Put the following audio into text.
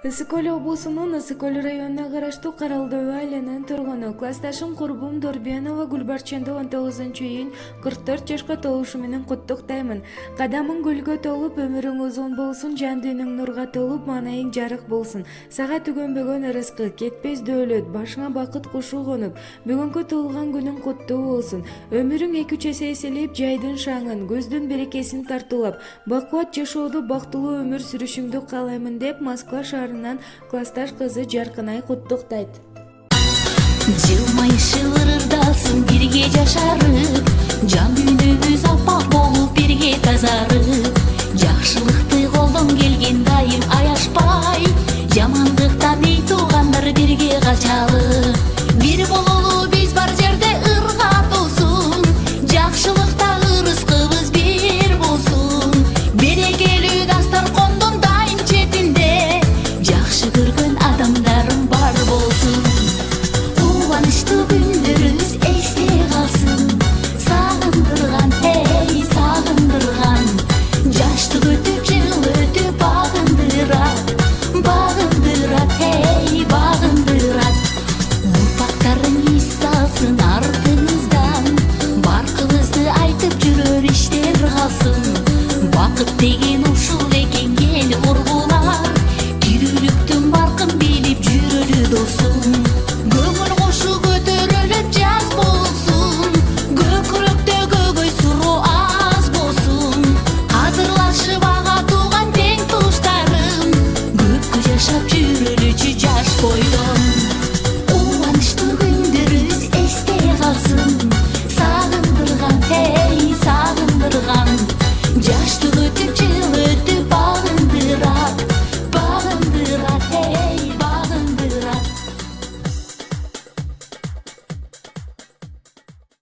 Ысык-Көл облусунун Ысык-Көл районуна караштуу Каралдөбү айылынын тургуну классташым Курбум Дорбенова Гүлбарчанды 19-июнь 44 жашка толушу менен куттуктаймын. Кадамың гүлгө толуп, өмүрүң узун болсун, жан дүйнөң нурга толуп, маанайың жарык болсун. Сага түгөнбөгөн ырыскы, кетпес дөөлөт, башыңа бакыт кушу конуп, бүгүнкү туулган күнүң куттуу болсун. Өмүрүң 2-3 эсе эселеп, жайдын шаңын, көздүн берекесин тартуулап, бакубат жашоодо бактылуу өмүр сүрүшүңдү каалаймын деп Москва шаарынан классташ кызы Жаркынай куттуктайт. Жылмайышы ырырдасын бирге жашарып, жан дүйнөбүз аппак болуп бирге тазарып, жакшылыкты колдон келген дайым